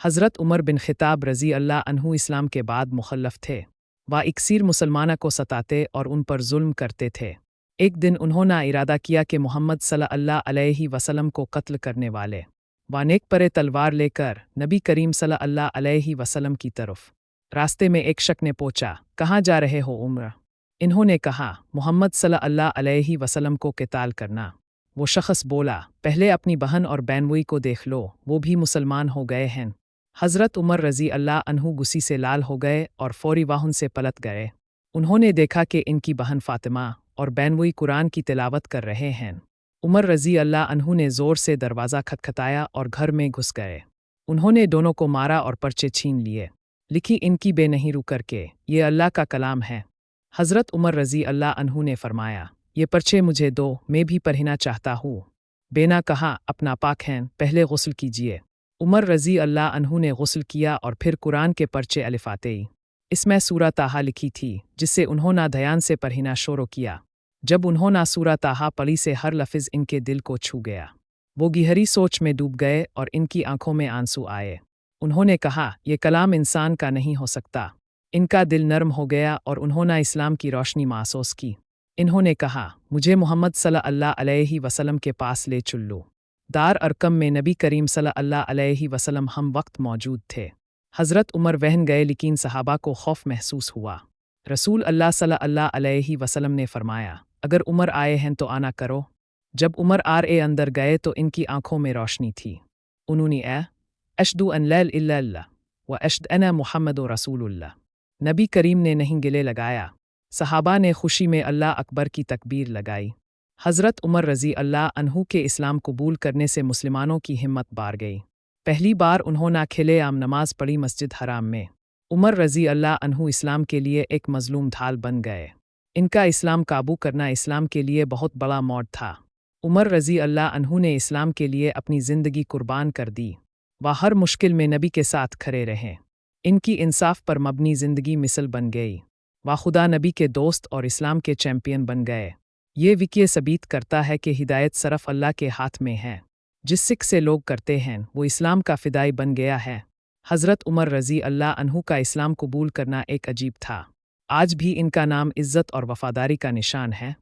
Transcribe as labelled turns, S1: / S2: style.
S1: हज़रत उमर बिन ख़िताब रज़ी अल्लाह अन्हु इस्लाम के बाद मुख़ल्लफ़ थे। वह इकसीर मुसलमाना को सताते और उन पर जुल्म करते थे। एक दिन उन्होंने इरादा किया कि मोहम्मद सल्लल्लाहु अलैहि वसल्लम को कत्ल करने वाले व नेक परे तलवार लेकर नबी करीम सल्लल्लाहु अलैहि वसल्लम की तरफ। रास्ते में एक शख्स ने पूछा, कहाँ जा रहे हो उमर? इन्होंने कहा, मोहम्मद सल्लल्लाहु अलैहि वसल्लम को क़िताल करना। वो शख्स बोला, पहले अपनी बहन और बैनवई को देख लो, वो भी मुसलमान हो गए हैं। हज़रत उमर रज़ी अल्लाह अन्हु गुस्से से लाल हो गए और फौरी वाहन से पलट गए। उन्होंने देखा कि इनकी बहन फ़ातिमा और बैनवई कुरान की तिलावत कर रहे हैं। उमर रज़ी अल्लाह अन्हु ने ज़ोर से दरवाज़ा खटखटाया और घर में घुस गए। उन्होंने दोनों को मारा और पर्चे छीन लिए। लिखी इनकी बे नहीं रू करके, ये अल्लाह का कलाम है। हज़रत उमर रज़ी अल्लाह अन्हु ने फरमाया, ये पर्चे मुझे दो, मैं भी पढ़ना चाहता हूँ। बेना कहा, अपना पाक हैं, पहले गुस्ल कीजिए। उमर रज़ी अल्लाह अन्हु ने गुस्ल किया और फिर कुरान के पर्चे अलिफ़ातेई इसमें सूरह ताहा लिखी थी, जिससे उन्होंने ध्यान से पढ़ना शुरू किया। जब उन्होंने सूरह ताहा पढ़ी से हर लफ्ज़ इनके दिल को छू गया। वो गहरी सोच में डूब गए और इनकी आंखों में आंसू आए। उन्होंने कहा, यह कलाम इंसान का नहीं हो सकता। इनका दिल नरम हो गया और उन्होंने इस्लाम की रोशनी महसूस की। इन्होंने कहा, मुझे मोहम्मद सल्लल्लाहु अलैहि वसल्लम के पास ले चलो। दार अरकम में नबी करीम सल्लल्लाहु अलैहि वसल्लम हम वक्त मौजूद थे। हज़रत उमर वहन गए, लेकिन सहाबा को खौफ महसूस हुआ। रसूल अल्लाह सल्लल्लाहु अलैहि वसल्लम ने फरमाया, अगर उमर आए हैं तो आना करो। जब उमर अंदर गए तो इनकी आंखों में रोशनी थी। उन्होंने अशहदु अन ला इलाहा इल्लल्लाह व अशहदु अन्ना मुहम्मदुर रसूलुल्लाह। नबी करीम ने नहीं गिले लगाया। सहाबा ने खुशी में अल्लाह अकबर की तकबीर लगाई। हज़रत उमर रज़ी अल्लाह अन्हु के इस्लाम कबूल करने से मुसलमानों की हिम्मत बढ़ गई। पहली बार उन्होंने खुलेआम नमाज पढ़ी मस्जिद हराम में। उमर रज़ी अल्लाह अन्हु इस्लाम के लिए एक मज़लूम ढाल बन गए। इनका इस्लाम काबू करना इस्लाम के लिए बहुत बड़ा मौत था। उमर रज़ी अल्लाह अन्हु ने इस्लाम के लिए अपनी ज़िंदगी कुर्बान कर दी। वह हर मुश्किल में नबी के साथ खड़े रहे। इनकी इंसाफ पर मबनी ज़िंदगी मिसल बन गई। वह खुदा नबी के दोस्त और इस्लाम के चैम्पियन बन गए। ये विकिय सबीत करता है कि हिदायत सिर्फ अल्लाह के हाथ में है। जिस सिख से लोग करते हैं वो इस्लाम का फ़िदाई बन गया है। हज़रत उमर रज़ी अल्लाह अन्हु का इस्लाम कबूल करना एक अजीब था। आज भी इनका नाम इज़्ज़त और वफ़ादारी का निशान है।